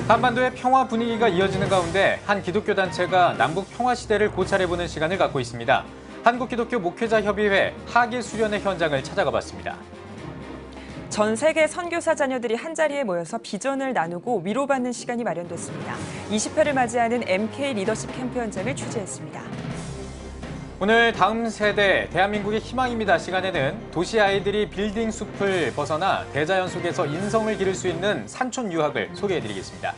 한반도의 평화 분위기가 이어지는 가운데 한 기독교 단체가 남북 평화 시대를 고찰해보는 시간을 갖고 있습니다. 한국기독교 목회자협의회 하기 수련회 현장을 찾아가 봤습니다. 전 세계 선교사 자녀들이 한자리에 모여서 비전을 나누고 위로받는 시간이 마련됐습니다. 20회를 맞이하는 MK 리더십 캠프 현장을 취재했습니다. 오늘 다음 세대 대한민국의 희망입니다 시간에는 도시 아이들이 빌딩 숲을 벗어나 대자연 속에서 인성을 기를 수 있는 산촌 유학을 소개해드리겠습니다.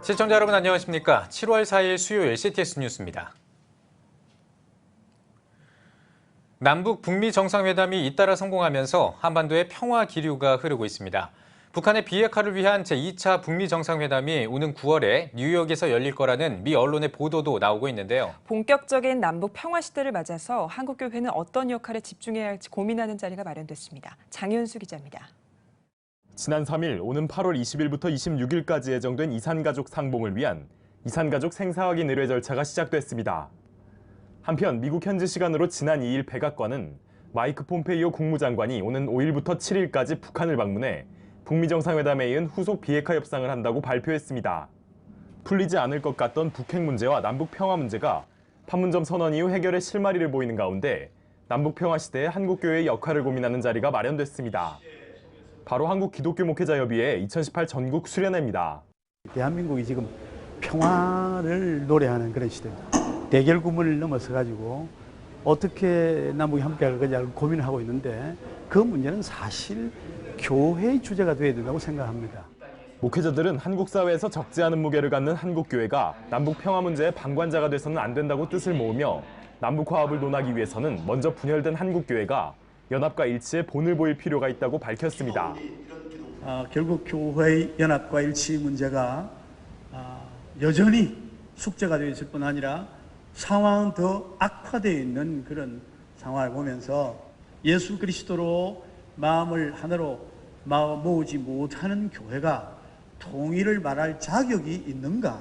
시청자 여러분 안녕하십니까? 7월 4일 수요일 CTS 뉴스입니다. 남북 북미 정상회담이 잇따라 성공하면서 한반도의 평화 기류가 흐르고 있습니다. 북한의 비핵화를 위한 제2차 북미 정상회담이 오는 9월에 뉴욕에서 열릴 거라는 미 언론의 보도도 나오고 있는데요. 본격적인 남북 평화 시대를 맞아서 한국교회는 어떤 역할에 집중해야 할지 고민하는 자리가 마련됐습니다. 장현수 기자입니다. 지난 3일 오는 8월 20일부터 26일까지 예정된 이산가족 상봉을 위한 이산가족 생사확인 의뢰 절차가 시작됐습니다. 한편 미국 현지 시간으로 지난 2일 백악관은 마이크 폼페이오 국무장관이 오는 5일부터 7일까지 북한을 방문해 북미 정상회담에 이은 후속 비핵화 협상을 한다고 발표했습니다. 풀리지 않을 것 같던 북핵 문제와 남북 평화 문제가 판문점 선언 이후 해결의 실마리를 보이는 가운데 남북 평화 시대의 한국교회의 역할을 고민하는 자리가 마련됐습니다. 바로 한국기독교목회자협의회 2018 전국 수련회입니다. 대한민국이 지금 평화를 노래하는 그런 시대입니다. 대결구문을 넘어서가지고 어떻게 남북이 함께할 거냐를 고민을 하고 있는데 그 문제는 사실 교회의 주제가 되어야 된다고 생각합니다. 목회자들은 한국 사회에서 적지 않은 무게를 갖는 한국교회가 남북 평화 문제의 방관자가 돼서는 안 된다고 뜻을 모으며 남북 화합을 논하기 위해서는 먼저 분열된 한국교회가 연합과 일치의 본을 보일 필요가 있다고 밝혔습니다. 결국 교회의 연합과 일치 문제가 여전히 숙제가 되어 있을 뿐 아니라 상황은 더 악화되어 있는 그런 상황을 보면서 예수 그리스도로 마음을 하나로 모으지 못하는 교회가 통일을 말할 자격이 있는가?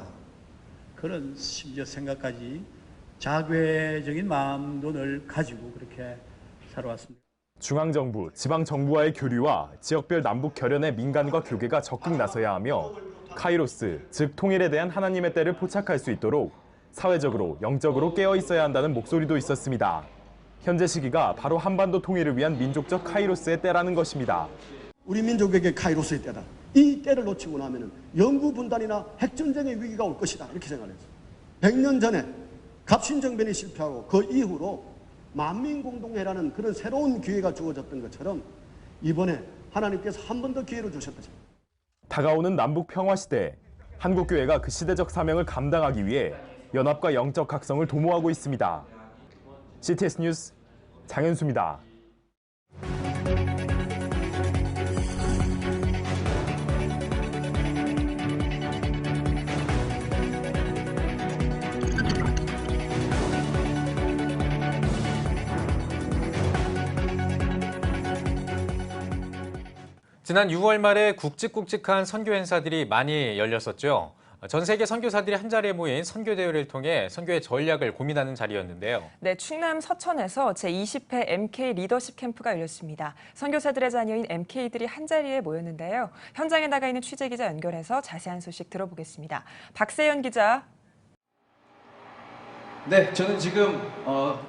그런 심지어 생각까지 자괴적인 마음도 늘 가지고 그렇게 살아왔습니다. 중앙정부, 지방정부와의 교류와 지역별 남북 결연에 민간과 교계가 적극 나서야 하며 카이로스, 즉 통일에 대한 하나님의 때를 포착할 수 있도록 사회적으로, 영적으로 깨어 있어야 한다는 목소리도 있었습니다. 현재 시기가 바로 한반도 통일을 위한 민족적 카이로스의 때라는 것입니다. 우리 민족에게 카이로스의 때다. 이 때를 놓치고 나면 영구 분단이나 핵전쟁의 위기가 올 것이다. 이렇게 생각했어요. 100년 전에 갑신정변이 실패하고 그 이후로 만민공동회라는 그런 새로운 기회가 주어졌던 것처럼 이번에 하나님께서 한 번 더 기회를 주셨다. 다가오는 남북 평화 시대, 한국교회가 그 시대적 사명을 감당하기 위해 연합과 영적 각성을 도모하고 있습니다. CTS 뉴스 장현수입니다. 지난 6월 말에 굵직굵직한 선교 행사들이 많이 열렸었죠. 전 세계 선교사들이 한자리에 모인 선교대회를 통해 선교의 전략을 고민하는 자리였는데요. 네, 충남 서천에서 제20회 MK 리더십 캠프가 열렸습니다. 선교사들의 자녀인 MK들이 한자리에 모였는데요. 현장에 나가 있는 취재기자 연결해서 자세한 소식 들어보겠습니다. 박세연 기자. 네, 저는 지금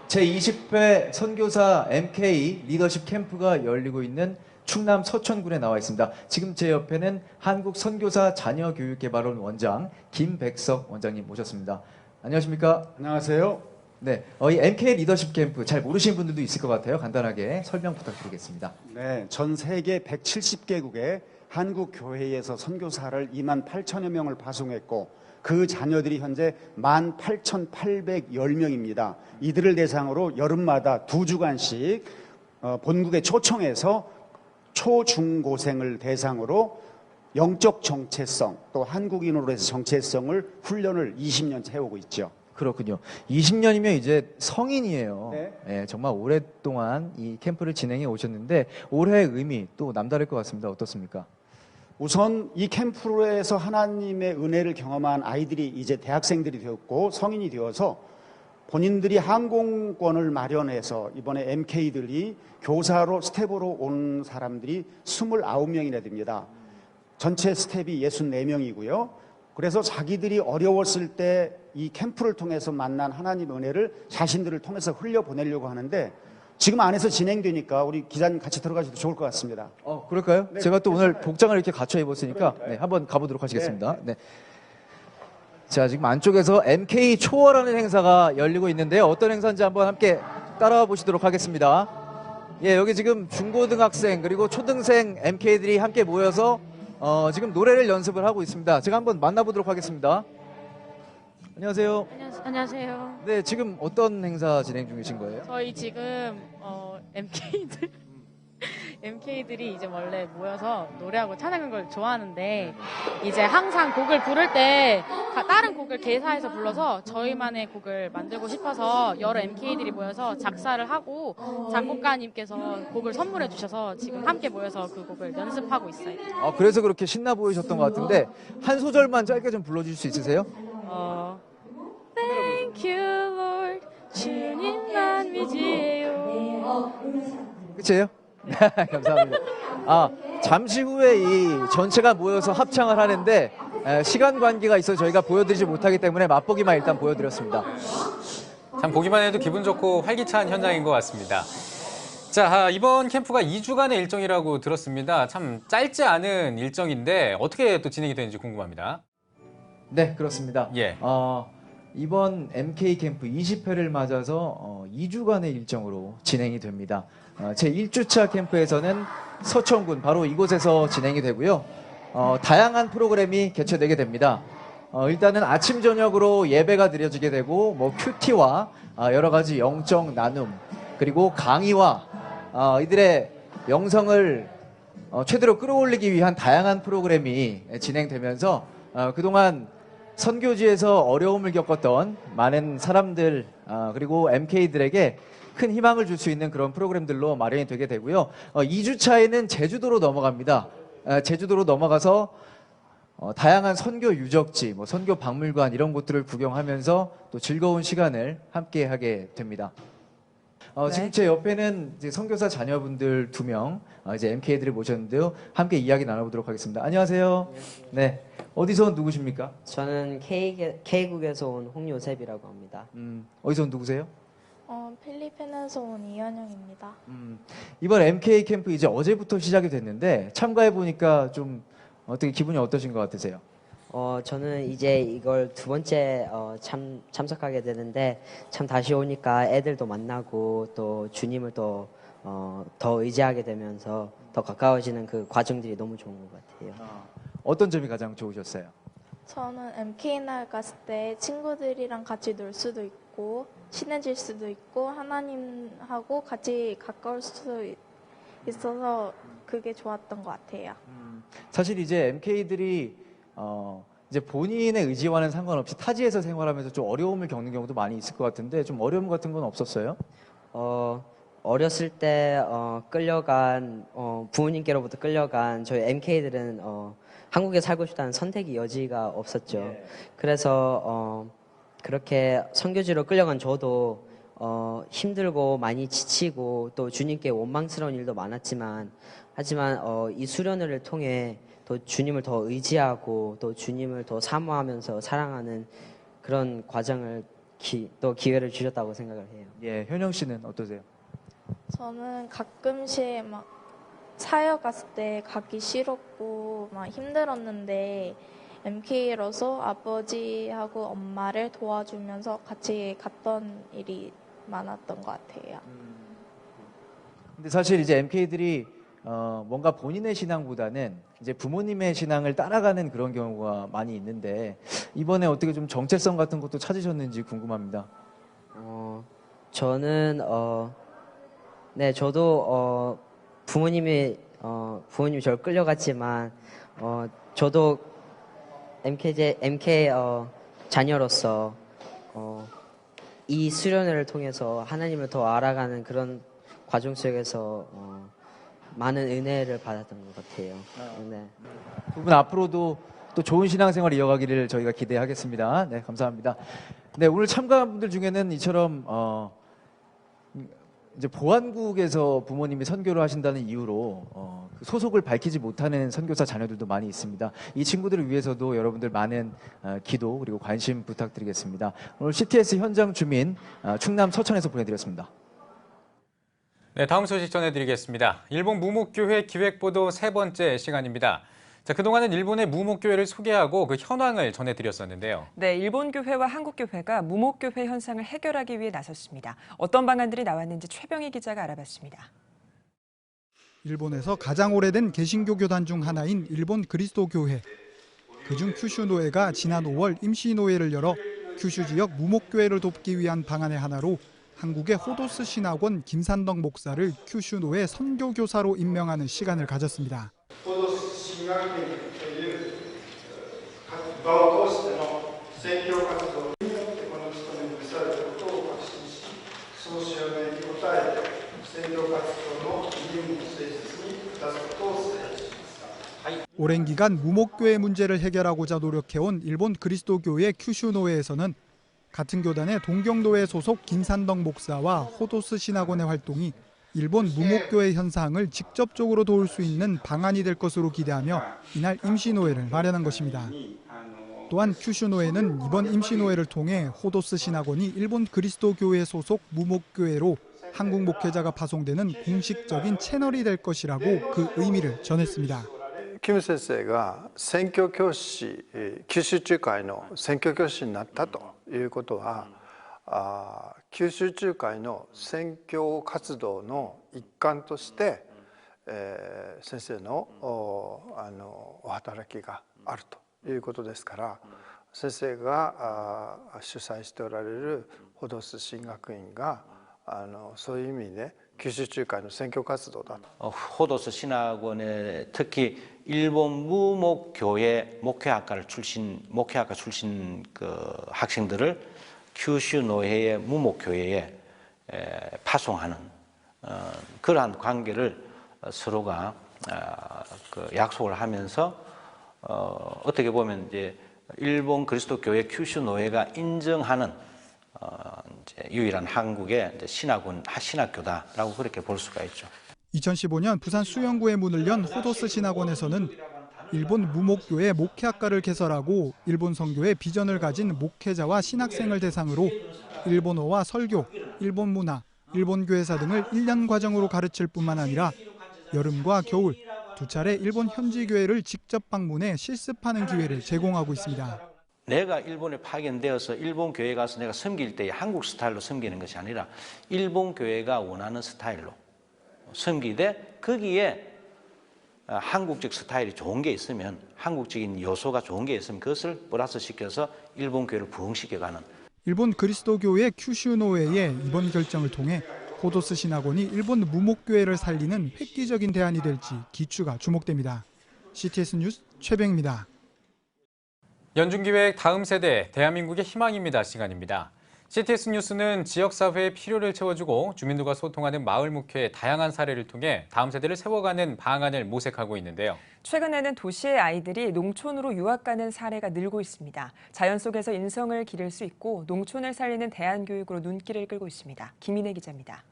제20회 선교사 MK 리더십 캠프가 열리고 있는 충남 서천군에 나와 있습니다. 지금 제 옆에는 한국선교사 자녀교육개발원 원장 김백석 원장님 모셨습니다. 안녕하십니까? 안녕하세요. 네, 이 MK 리더십 캠프 잘 모르시는 분들도 있을 것 같아요. 간단하게 설명 부탁드리겠습니다. 네, 전 세계 170개국에 한국교회에서 선교사를 28,000여 명을 파송했고 그 자녀들이 현재 18,810명입니다. 이들을 대상으로 여름마다 2주간씩 본국에 초청해서 초중고생을 대상으로 영적 정체성 또 한국인으로 해서 정체성을 훈련을 20년째 해오고 있죠. 그렇군요. 20년이면 이제 성인이에요. 네. 예, 정말 오랫동안 이 캠프를 진행해 오셨는데 올해의 의미 또 남다를 것 같습니다. 어떻습니까? 우선 이 캠프에서 하나님의 은혜를 경험한 아이들이 이제 대학생들이 되었고 성인이 되어서 본인들이 항공권을 마련해서 이번에 MK들이 교사로 스텝으로 온 사람들이 29명이나 됩니다. 전체 스텝이 64명이고요. 그래서 자기들이 어려웠을 때 이 캠프를 통해서 만난 하나님의 은혜를 자신들을 통해서 흘려보내려고 하는데 지금 안에서 진행되니까 우리 기자님 같이 들어가셔도 좋을 것 같습니다. 그럴까요? 네, 제가 또 오늘 괜찮아요. 복장을 이렇게 갖춰 입었으니까 네, 한번 가보도록 하시겠습니다. 네. 자, 지금 안쪽에서 MK 초월하는 행사가 열리고 있는데요. 어떤 행사인지 한번 함께 따라와 보시도록 하겠습니다. 예, 여기 지금 중고등학생 그리고 초등생 MK들이 함께 모여서 지금 노래를 연습을 하고 있습니다. 제가 한번 만나보도록 하겠습니다. 안녕하세요. 안녕하세요. 네, 지금 어떤 행사 진행 중이신 거예요? 저희 지금 MK들이 이제 원래 모여서 노래하고 찬양하는 걸 좋아하는데 이제 항상 곡을 부를 때 다른 곡을 개사해서 불러서 저희만의 곡을 만들고 싶어서 여러 MK들이 모여서 작사를 하고 작곡가님께서 곡을 선물해 주셔서 지금 함께 모여서 그 곡을 연습하고 있어요. 그래서 그렇게 신나 보이셨던 것 같은데 한 소절만 짧게 좀 불러주실 수 있으세요? Thank you Lord 주님만 위지예요. 끝이에요? 감사합니다. 잠시 후에 이 전체가 모여서 합창을 하는데 시간 관계가 있어서 저희가 보여드리지 못하기 때문에 맛보기만 일단 보여드렸습니다. 참 보기만 해도 기분 좋고 활기찬 현장인 것 같습니다. 자, 이번 캠프가 2주간의 일정이라고 들었습니다. 참 짧지 않은 일정인데 어떻게 또 진행이 되는지 궁금합니다. 네, 그렇습니다. 예. 이번 MK 캠프 20회를 맞아서 2주간의 일정으로 진행이 됩니다. 제 1주차 캠프에서는 서천군 바로 이곳에서 진행이 되고요. 다양한 프로그램이 개최되게 됩니다. 일단은 아침 저녁으로 예배가 드려지게 되고 뭐 큐티와 여러 가지 영적 나눔 그리고 강의와 이들의 영성을 최대로 끌어올리기 위한 다양한 프로그램이 진행되면서 그동안 선교지에서 어려움을 겪었던 많은 사람들 그리고 MK들에게 큰 희망을 줄 수 있는 그런 프로그램들로 마련이 되게 되고요. 2주차에는 제주도로 넘어갑니다. 제주도로 넘어가서 다양한 선교 유적지, 뭐 선교 박물관 이런 곳들을 구경하면서 또 즐거운 시간을 함께 하게 됩니다. 지금 제 옆에는 이제 선교사 자녀분들 2명, 이제 MK들을 모셨는데요. 함께 이야기 나눠보도록 하겠습니다. 안녕하세요. 네. 어디서 온 누구십니까? 저는 K국에서 온 홍요셉이라고 합니다. 어디서 온 누구세요? 필리핀에서 온 이현영입니다. 이번 MK 캠프 이제 어제부터 시작이 됐는데 참가해 보니까 좀 어떻게 기분이 어떠신 것 같으세요? 저는 이제 이걸 2번째 참석하게 되는데 참 다시 오니까 애들도 만나고 또 주님을 더 의지하게 되면서 더 가까워지는 그 과정들이 너무 좋은 것 같아요. 어떤 점이 가장 좋으셨어요? 저는 MK날 갔을 때 친구들이랑 같이 놀 수도 있고 친해질 수도 있고 하나님하고 같이 가까울 수 있어서 그게 좋았던 것 같아요. 사실 이제 MK들이 이제 본인의 의지와는 상관없이 타지에서 생활하면서 좀 어려움을 겪는 경우도 많이 있을 것 같은데 좀 어려움 같은 건 없었어요? 어렸을 때 끌려간 부모님께로부터 끌려간 저희 MK들은 한국에 살고 싶다는 선택의 여지가 없었죠. 예. 그래서 그렇게 선교지로 끌려간 저도 힘들고 많이 지치고 또 주님께 원망스러운 일도 많았지만 하지만 이 수련회를 통해 또 주님을 더 의지하고 또 주님을 더 사모하면서 사랑하는 그런 과정을 또 기회를 주셨다고 생각을 해요. 예, 현영 씨는 어떠세요? 저는 가끔씩 막 사역 갔을 때 가기 싫었고 막 힘들었는데 MK로서 아버지하고 엄마를 도와주면서 같이 갔던 일이 많았던 것 같아요. 근데 사실 이제 MK들이 뭔가 본인의 신앙보다는 이제 부모님의 신앙을 따라가는 그런 경우가 많이 있는데 이번에 어떻게 좀 정체성 같은 것도 찾으셨는지 궁금합니다. 저는 네 저도 부모님이 저를 끌려갔지만 저도 MK 자녀로서 이 수련회를 통해서 하나님을 더 알아가는 그런 과정 속에서 많은 은혜를 받았던 것 같아요. 네. 두 분 앞으로도 또 좋은 신앙생활 이어가기를 저희가 기대하겠습니다. 네, 감사합니다. 네, 오늘 참가한 분들 중에는 이처럼 이제 보안국에서 부모님이 선교를 하신다는 이유로 그 소속을 밝히지 못하는 선교사 자녀들도 많이 있습니다. 이 친구들을 위해서도 여러분들 많은 기도 그리고 관심 부탁드리겠습니다. 오늘 CTS 현장 주민 충남 서천에서 보내드렸습니다. 네, 다음 소식 전해드리겠습니다. 일본 무목교회 기획보도 세 번째 시간입니다. 자, 그동안은 일본의 무목교회를 소개하고 그 현황을 전해드렸었는데요. 네, 일본 교회와 한국 교회가 무목교회 현상을 해결하기 위해 나섰습니다. 어떤 방안들이 나왔는지 최병희 기자가 알아봤습니다. 일본에서 가장 오래된 개신교 교단 중 하나인 일본 그리스도 교회. 그중 큐슈 노회가 지난 5월 임시 노회를 열어 큐슈 지역 무목교회를 돕기 위한 방안의 하나로 한국의 호도스 신학원 김산덕 목사를 큐슈 노회 선교교사로 임명하는 시간을 가졌습니다. 호도스 신학교에 가を通しての宣教活動によってこの務めに召されたことを確信し、その使命に応えて宣教活動の義務を誠実に果たすことを誓いします。 오랜 기간 무목교회 문제를 해결하고자 노력해온 일본 그리스도교회 큐슈노회에서는 같은 교단의 동경노회 소속 김산덕 목사와 호도스 신학원의 활동이 일본 무목교회 현상을 직접적으로 도울 수 있는 방안이 될 것으로 기대하며 이날 임시노회를 마련한 것입니다. 또한 큐슈노회는 이번 임시노회를 통해 호도스 신학원이 일본 그리스도교회 소속 무목교회로 한국 목회자가 파송되는 공식적인 채널이 될 것이라고 그 의미를 전했습니다. キム先生が宣教教師、九州中会の宣教教師になったということは、九州中会の宣教活動の一環として、先生のお働きがあるということですから、先生が主催しておられるホドス神学院がそういう意味で九州中会の宣教活動だと。 호도스 신학원에 특히 일본 무목교회 목회학과 출신 그 학생들을 큐슈 노회의 무목교회에 파송하는 그러한 관계를 서로가 그 약속을 하면서 어떻게 보면 이제 일본 그리스도교회 큐슈 노회가 인정하는 이제 유일한 한국의 이제 신학교다라고 그렇게 볼 수가 있죠. 2015년 부산 수영구에 문을 연 호도스 신학원에서는 일본 무목교회 목회학과를 개설하고 일본 선교의 비전을 가진 목회자와 신학생을 대상으로 일본어와 설교, 일본 문화, 일본 교회사 등을 1년 과정으로 가르칠 뿐만 아니라 여름과 겨울 두 차례 일본 현지 교회를 직접 방문해 실습하는 기회를 제공하고 있습니다. 내가 일본에 파견되어서 일본 교회 가서 내가 섬길 때 한국 스타일로 섬기는 것이 아니라 일본 교회가 원하는 스타일로 섬기되 거기에 한국적 스타일이 좋은 게 있으면 한국적인 요소가 좋은 게 있으면 그것을 플러스 시켜서 일본 교회를 부흥시켜가는. 일본 그리스도교회 큐슈노회의 이번 결정을 통해 호도스 신학원이 일본 무목교회를 살리는 획기적인 대안이 될지 기추가 주목됩니다. CTS 뉴스 최병입니다. 연중기획 다음 세대 대한민국의 희망입니다 시간입니다. CTS 뉴스는 지역사회의 필요를 채워주고 주민들과 소통하는 마을목회의 다양한 사례를 통해 다음 세대를 세워가는 방안을 모색하고 있는데요. 최근에는 도시의 아이들이 농촌으로 유학 가는 사례가 늘고 있습니다. 자연 속에서 인성을 기를 수 있고 농촌을 살리는 대안교육으로 눈길을 끌고 있습니다. 김인혜 기자입니다.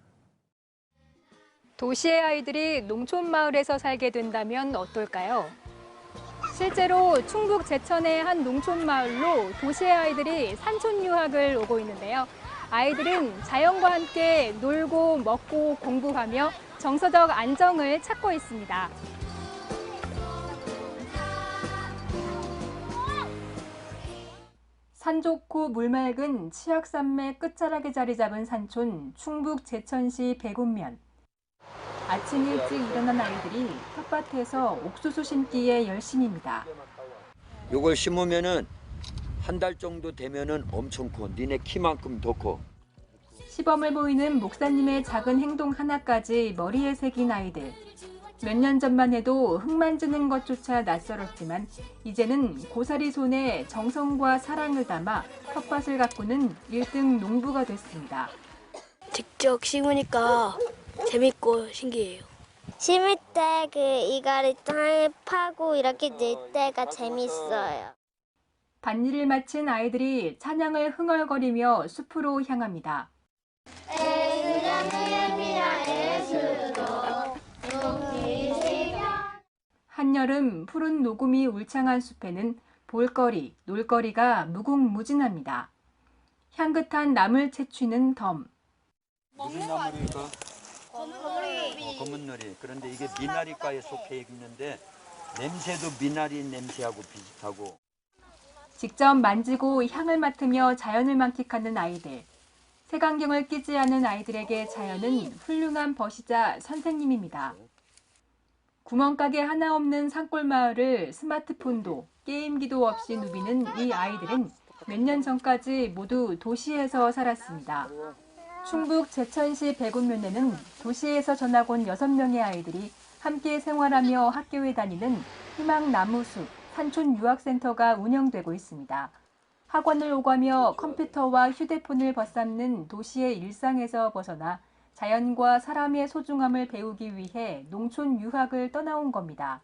도시의 아이들이 농촌 마을에서 살게 된다면 어떨까요? 실제로 충북 제천의 한 농촌 마을로 도시의 아이들이 산촌 유학을 오고 있는데요. 아이들은 자연과 함께 놀고 먹고 공부하며 정서적 안정을 찾고 있습니다. 산 좋고 물 맑은 치악산맥 끝자락에 자리 잡은 산촌 충북 제천시 백운면. 아침 일찍 일어난 아이들이 텃밭에서 옥수수 심기에 열심입니다. 요걸 심으면은 한 달 정도 되면은 엄청 커. 니네 키만큼 더 커. 시범을 보이는 목사님의 작은 행동 하나까지 머리에 새긴 아이들. 몇 년 전만 해도 흙 만지는 것조차 낯설었지만 이제는 고사리 손에 정성과 사랑을 담아 텃밭을 가꾸는 1등 농부가 됐습니다. 직접 심으니까 재밌고 신기해요. 심을 때 이거를 땅에 파고 이렇게 넣을 때가 재밌어요. 밭일을 마친 아이들이 찬양을 흥얼거리며 숲으로 향합니다. 한여름 푸른 녹음이 울창한 숲에는 볼거리, 놀거리가 무궁무진합니다. 향긋한 나물 채취는 덤. 무슨 나물일까? 검은놀이. 그런데 이게 미나리과에 속해 있는데 냄새도 미나리 냄새하고 비슷하고. 직접 만지고 향을 맡으며 자연을 만끽하는 아이들. 색안경을 끼지 않은 아이들에게 자연은 훌륭한 벗이자 선생님입니다. 구멍가게 하나 없는 산골마을을 스마트폰도 게임기도 없이 누비는 이 아이들은 몇 년 전까지 모두 도시에서 살았습니다. 충북 제천시 백운면에는 도시에서 전학 온 6명의 아이들이 함께 생활하며 학교에 다니는 희망나무숲 산촌유학센터가 운영되고 있습니다. 학원을 오가며 컴퓨터와 휴대폰을 벗삼는 도시의 일상에서 벗어나 자연과 사람의 소중함을 배우기 위해 농촌 유학을 떠나온 겁니다.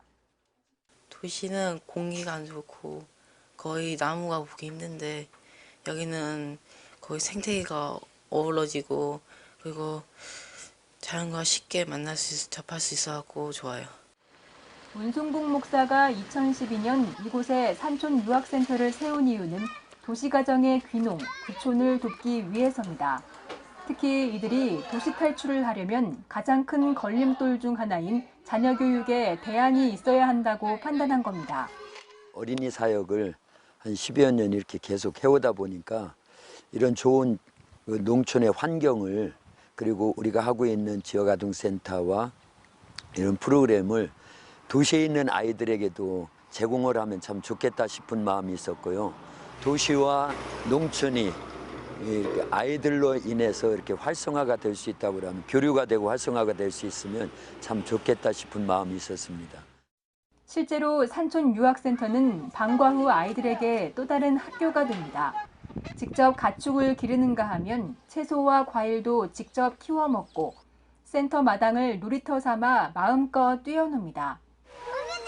도시는 공기가 안 좋고 거의 나무가 보기 힘든데 여기는 거의 생태계가 어우러지고 그리고 자연과 쉽게 만날 수 있어 접할 수 있어서 좋아요. 문승국 목사가 2012년 이곳에 산촌 유학센터를 세운 이유는 도시가정의 귀농, 귀촌을 돕기 위해서입니다. 특히 이들이 도시 탈출을 하려면 가장 큰 걸림돌 중 하나인 자녀 교육에 대안이 있어야 한다고 판단한 겁니다. 어린이 사역을 한 10여 년 이렇게 계속 해오다 보니까 이런 좋은 농촌의 환경을 그리고 우리가 하고 있는 지역아동센터와 이런 프로그램을 도시에 있는 아이들에게도 제공을 하면 참 좋겠다 싶은 마음이 있었고요. 도시와 농촌이 아이들로 인해서 이렇게 활성화가 될 수 있다고 하면 교류가 되고 활성화가 될 수 있으면 참 좋겠다 싶은 마음이 있었습니다. 실제로 산촌 유학센터는 방과 후 아이들에게 또 다른 학교가 됩니다. 직접 가축을 기르는가 하면 채소와 과일도 직접 키워 먹고 센터 마당을 놀이터 삼아 마음껏 뛰어놉니다.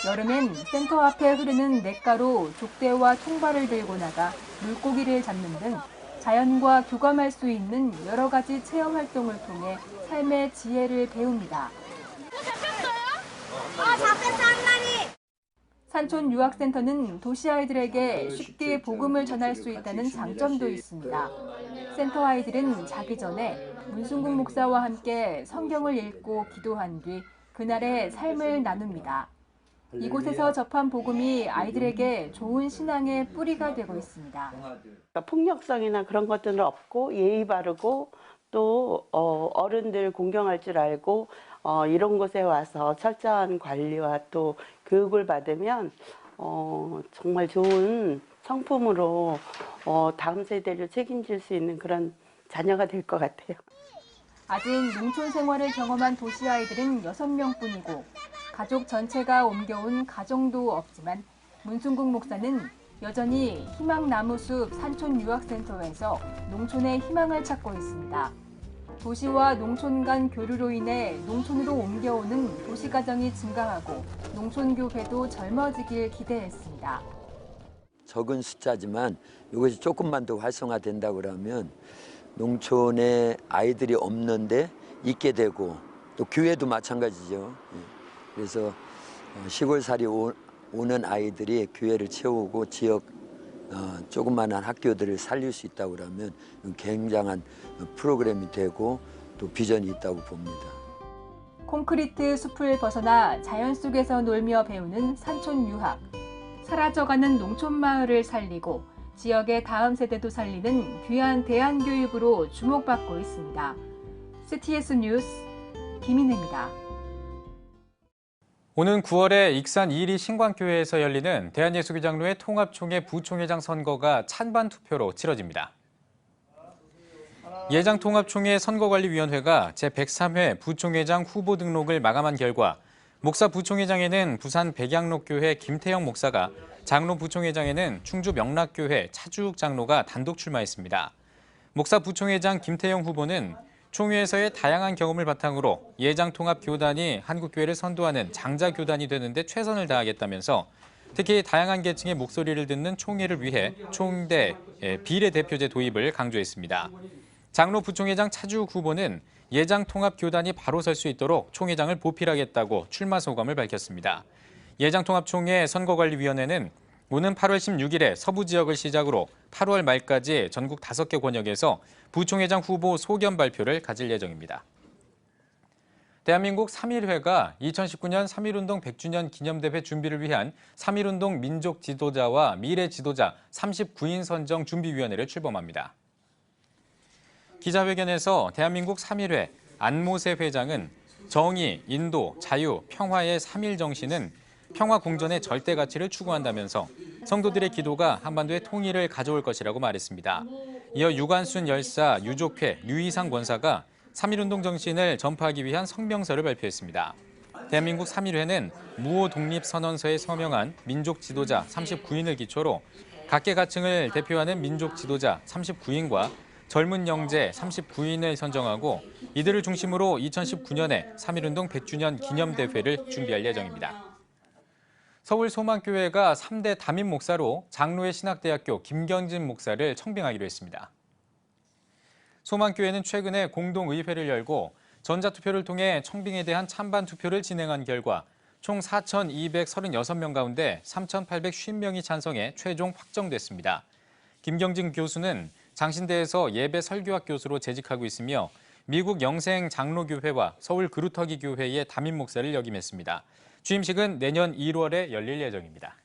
여름엔 센터 앞에 흐르는 냇가로 족대와 통발을 들고 나가 물고기를 잡는 등 자연과 교감할 수 있는 여러 가지 체험 활동을 통해 삶의 지혜를 배웁니다. 잡혔어 한 마리. 산촌 유학센터는 도시 아이들에게 쉽게 복음을 전할 수 있다는 장점도 있습니다. 센터 아이들은 자기 전에 문승국 목사와 함께 성경을 읽고 기도한 뒤 그날의 삶을 나눕니다. 이곳에서 접한 복음이 아이들에게 좋은 신앙의 뿌리가 되고 있습니다. 폭력성이나 그런 것들은 없고 예의 바르고 또 어른들 공경할 줄 알고 이런 곳에 와서 철저한 관리와 또 교육을 받으면 정말 좋은 성품으로 다음 세대를 책임질 수 있는 그런 자녀가 될 것 같아요. 아직 농촌 생활을 경험한 도시 아이들은 6명뿐이고 가족 전체가 옮겨온 가정도 없지만 문승국 목사는 여전히 희망나무숲 산촌유학센터에서 농촌의 희망을 찾고 있습니다. 도시와 농촌 간 교류로 인해 농촌으로 옮겨오는 도시가정이 증가하고 농촌교회도 젊어지길 기대했습니다. 적은 숫자지만 이것이 조금만 더 활성화된다고 그러면 농촌에 아이들이 없는데 있게 되고 또 교회도 마찬가지죠. 그래서 시골살이 오는 아이들이 교회를 채우고 지역 조그마한 학교들을 살릴 수 있다고 그러면 굉장한 프로그램이 되고 또 비전이 있다고 봅니다. 콘크리트 숲을 벗어나 자연 속에서 놀며 배우는 산촌 유학. 사라져가는 농촌 마을을 살리고 지역의 다음 세대도 살리는 귀한 대안교육으로 주목받고 있습니다. CTS 뉴스 김인혜입니다. 오는 9월에 익산 이리 신광교회에서 열리는 대한예수교장로회 통합총회 부총회장 선거가 찬반 투표로 치러집니다. 예장통합총회 선거관리위원회가 제103회 부총회장 후보 등록을 마감한 결과 목사 부총회장에는 부산 백양록교회 김태영 목사가, 장로 부총회장에는 충주 명락교회 차주욱 장로가 단독 출마했습니다. 목사 부총회장 김태영 후보는 총회에서의 다양한 경험을 바탕으로 예장통합교단이 한국교회를 선도하는 장자교단이 되는 데 최선을 다하겠다면서 특히 다양한 계층의 목소리를 듣는 총회를 위해 총대 비례대표제 도입을 강조했습니다. 장로 부총회장 차주욱 후보는 예장통합교단이 바로 설 수 있도록 총회장을 보필하겠다고 출마 소감을 밝혔습니다. 예장통합총회 선거관리위원회는 오는 8월 16일에 서부 지역을 시작으로 8월 말까지 전국 5개 권역에서 부총회장 후보 소견 발표를 가질 예정입니다. 대한민국 3.1회가 2019년 3.1운동 100주년 기념대회 준비를 위한 3.1운동 민족 지도자와 미래 지도자 39인 선정 준비위원회를 출범합니다. 기자회견에서 대한민국 3.1회 안모세 회장은 정의, 인도, 자유, 평화의 3.1 정신은 평화 공존의 절대 가치를 추구한다면서 성도들의 기도가 한반도의 통일을 가져올 것이라고 말했습니다. 이어 유관순 열사, 유족회, 류이상 권사가 3.1운동 정신을 전파하기 위한 성명서를 발표했습니다. 대한민국 3.1회는 무호 독립선언서에 서명한 민족 지도자 39인을 기초로 각계각층을 대표하는 민족 지도자 39인과 젊은 영재 39인을 선정하고 이들을 중심으로 2019년에 3.1운동 100주년 기념대회를 준비할 예정입니다. 서울 소망교회가 3대 담임 목사로 장로의 신학대학교 김경진 목사를 청빙하기로 했습니다. 소망교회는 최근에 공동의회를 열고 전자투표를 통해 청빙에 대한 찬반 투표를 진행한 결과 총 4,236명 가운데 3,850명이 찬성해 최종 확정됐습니다. 김경진 교수는 장신대에서 예배 설교학 교수로 재직하고 있으며 미국 영생 장로교회와 서울 그루터기 교회의 담임 목사를 역임했습니다. 취임식은 내년 1월에 열릴 예정입니다.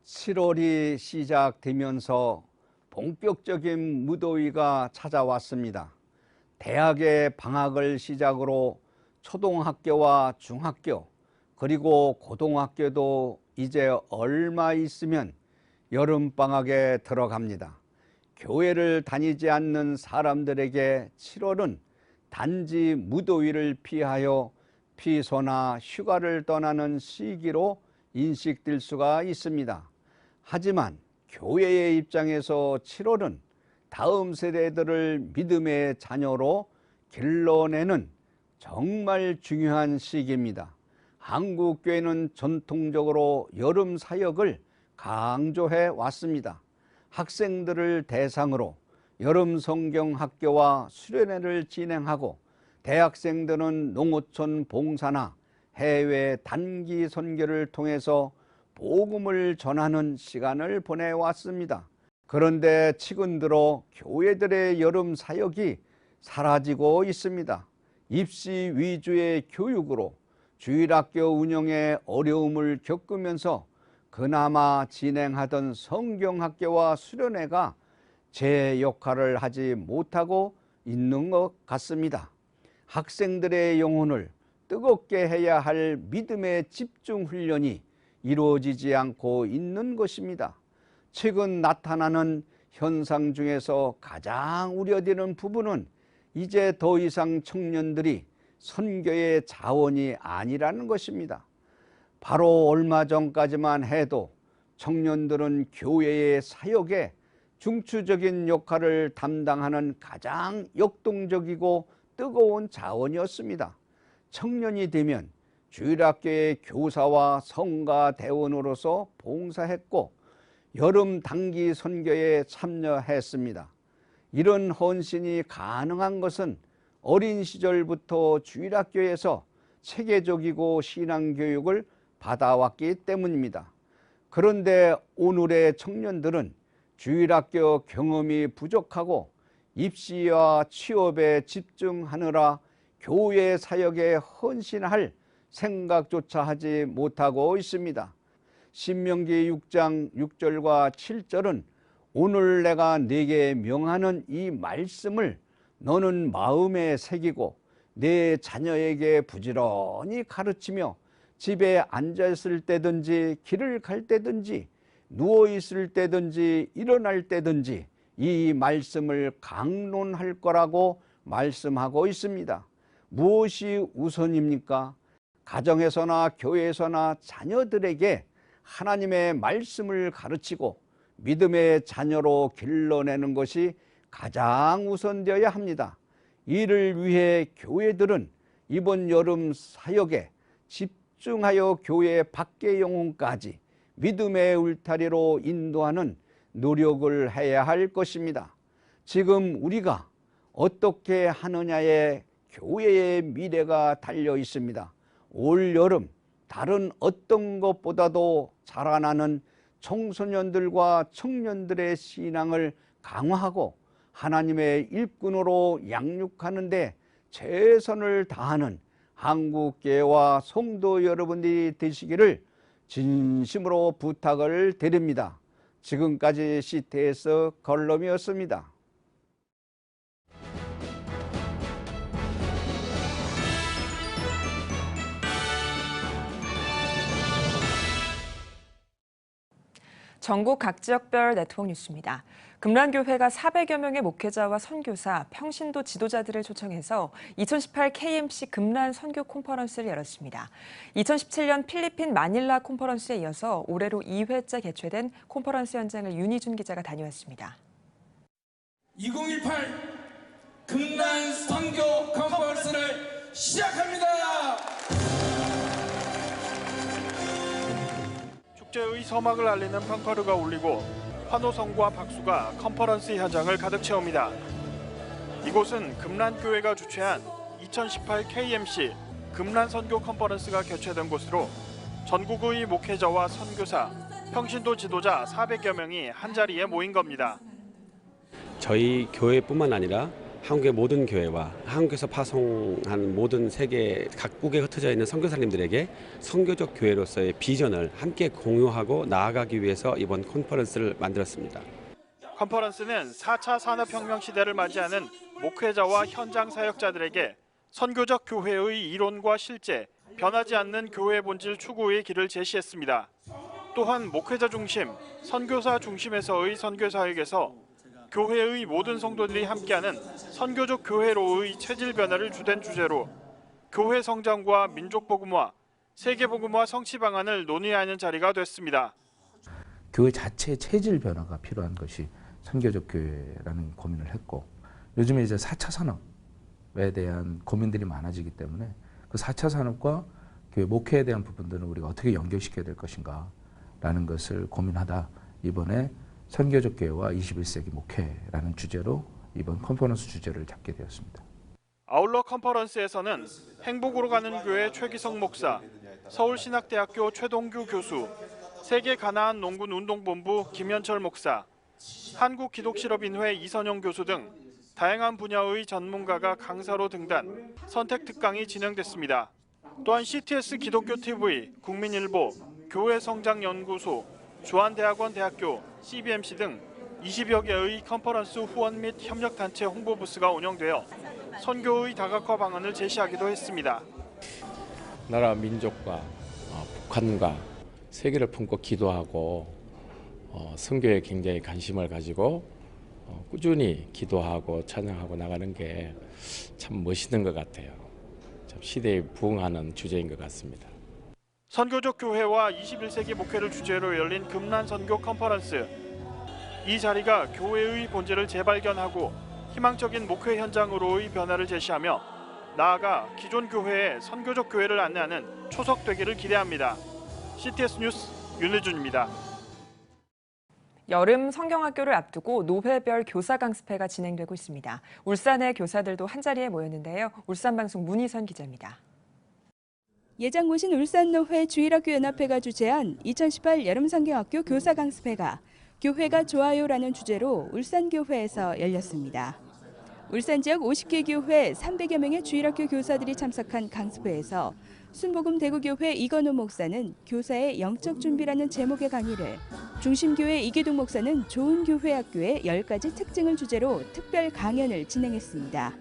(7월이) 시작되면서 본격적인 무더위가 찾아왔습니다. 대학의 방학을 시작으로 초등학교와 중학교 그리고 고등학교도 이제 얼마 있으면 여름방학에 들어갑니다. 교회를 다니지 않는 사람들에게 7월은 단지 무더위를 피하여 피서나 휴가를 떠나는 시기로 인식될 수가 있습니다. 하지만 교회의 입장에서 7월은 다음 세대들을 믿음의 자녀로 길러내는 정말 중요한 시기입니다. 한국교회는 전통적으로 여름 사역을 강조해 왔습니다. 학생들을 대상으로 여름 성경학교와 수련회를 진행하고 대학생들은 농어촌 봉사나 해외 단기 선교를 통해서 복음을 전하는 시간을 보내왔습니다. 그런데 최근 들어 교회들의 여름 사역이 사라지고 있습니다. 입시 위주의 교육으로 주일학교 운영에 어려움을 겪으면서 그나마 진행하던 성경학교와 수련회가 제 역할을 하지 못하고 있는 것 같습니다. 학생들의 영혼을 뜨겁게 해야 할 믿음의 집중 훈련이 이루어지지 않고 있는 것입니다. 최근 나타나는 현상 중에서 가장 우려되는 부분은 이제 더 이상 청년들이 선교의 자원이 아니라는 것입니다. 바로 얼마 전까지만 해도 청년들은 교회의 사역에 중추적인 역할을 담당하는 가장 역동적이고 뜨거운 자원이었습니다. 청년이 되면 주일학교의 교사와 성가 대원으로서 봉사했고 여름 단기 선교에 참여했습니다. 이런 헌신이 가능한 것은 어린 시절부터 주일학교에서 체계적이고 신앙교육을 받아왔기 때문입니다. 그런데 오늘의 청년들은 주일학교 경험이 부족하고 입시와 취업에 집중하느라 교회 사역에 헌신할 생각조차 하지 못하고 있습니다. 신명기 6장 6절과 7절은 오늘 내가 네게 명하는 이 말씀을 너는 마음에 새기고 내 자녀에게 부지런히 가르치며 집에 앉아있을 때든지 길을 갈 때든지 누워있을 때든지 일어날 때든지 이 말씀을 강론할 거라고 말씀하고 있습니다. 무엇이 우선입니까? 가정에서나 교회에서나 자녀들에게 하나님의 말씀을 가르치고 믿음의 자녀로 길러내는 것이 가장 우선되어야 합니다. 이를 위해 교회들은 이번 여름 사역에 집중하여 교회 밖의 영혼까지 믿음의 울타리로 인도하는 노력을 해야 할 것입니다. 지금 우리가 어떻게 하느냐에 교회의 미래가 달려 있습니다. 올 여름 다른 어떤 것보다도 자라나는 청소년들과 청년들의 신앙을 강화하고 하나님의 일꾼으로 양육하는 데 최선을 다하는 한국교회와 성도 여러분들이 되시기를 진심으로 부탁을 드립니다. 지금까지 CTS 걸럼이었습니다. 전국 각 지역별 네트워크 뉴스입니다. 금란교회가 400여 명의 목회자와 선교사, 평신도 지도자들을 초청해서 2018 KMC 금란 선교 컨퍼런스를 열었습니다. 2017년 필리핀 마닐라 컨퍼런스에 이어서 올해로 2회째 개최된 컨퍼런스 현장을 윤희준 기자가 다녀왔습니다. 2018 금란 선교 컨퍼런스를 시작합니다. 축제의 서막을 알리는 팡파르가 울리고 환호성과 박수가 컨퍼런스 현장을 가득 채웁니다. 이곳은 금란교회가 주최한 2018 KMC 금란 선교 컨퍼런스가 개최된 곳으로 전국의 목회자와 선교사, 평신도 지도자 400여 명이 한자리에 모인 겁니다. 저희 교회뿐만 아니라 한국의 모든 교회와 한국에서 파송한 모든 세계 각국에 흩어져 있는 선교사님들에게 선교적 교회로서의 비전을 함께 공유하고 나아가기 위해서 이번 컨퍼런스를 만들었습니다. 컨퍼런스는 4차 산업혁명 시대를 맞이하는 목회자와 현장 사역자들에게 선교적 교회의 이론과 실제, 변하지 않는 교회 본질 추구의 길을 제시했습니다. 또한 목회자 중심, 선교사 중심에서의 선교사역에서 교회의 모든 성도들이 함께하는 선교적 교회로의 체질 변화를 주된 주제로 교회 성장과 민족 복음화, 세계 복음화 성취 방안을 논의하는 자리가 됐습니다. 교회 자체의 체질 변화가 필요한 것이 선교적 교회라는 고민을 했고, 요즘에 이제 4차 산업에 대한 고민들이 많아지기 때문에 그 4차 산업과 교회 목회에 대한 부분들은 우리가 어떻게 연결시켜야 될 것인가라는 것을 고민하다 이번에 선교적 교회와 21세기 목회라는 주제로 이번 컨퍼런스 주제를 잡게 되었습니다. 아울러 컨퍼런스에서는 행복으로 가는 교회 최기성 목사, 서울신학대학교 최동규 교수, 세계 가나안 농군 운동본부 김현철 목사, 한국기독실업인회 이선영 교수 등 다양한 분야의 전문가가 강사로 등단, 선택 특강이 진행됐습니다. 또한 CTS 기독교 TV, 국민일보, 교회성장연구소, 주한대학원 대학교, CBMC 등 20여 개의 컨퍼런스 후원 및 협력단체 홍보 부스가 운영되어 선교의 다각화 방안을 제시하기도 했습니다. 나라 민족과 북한과 세계를 품고 기도하고 선교에 굉장히 관심을 가지고 꾸준히 기도하고 찬양하고 나가는 게 참 멋있는 것 같아요. 참 시대에 부응하는 주제인 것 같습니다. 선교적 교회와 21세기 목회를 주제로 열린 금란 선교 컨퍼런스. 이 자리가 교회의 본질을 재발견하고 희망적인 목회 현장으로의 변화를 제시하며 나아가 기존 교회의 선교적 교회를 안내하는 초석되기를 기대합니다. CTS 뉴스 윤혜준입니다. 여름 성경학교를 앞두고 노회별 교사 강습회가 진행되고 있습니다. 울산의 교사들도 한자리에 모였는데요. 울산방송 문희선 기자입니다. 예장고신 울산노회 주일학교연합회가 주최한 2018 여름성경학교 교사 강습회가 교회가 좋아요라는 주제로 울산교회에서 열렸습니다. 울산 지역 50개 교회 300여 명의 주일학교 교사들이 참석한 강습회에서 순복음 대구교회 이건호 목사는 교사의 영적 준비라는 제목의 강의를, 중심교회 이기동 목사는 좋은 교회 학교의 10가지 특징을 주제로 특별 강연을 진행했습니다.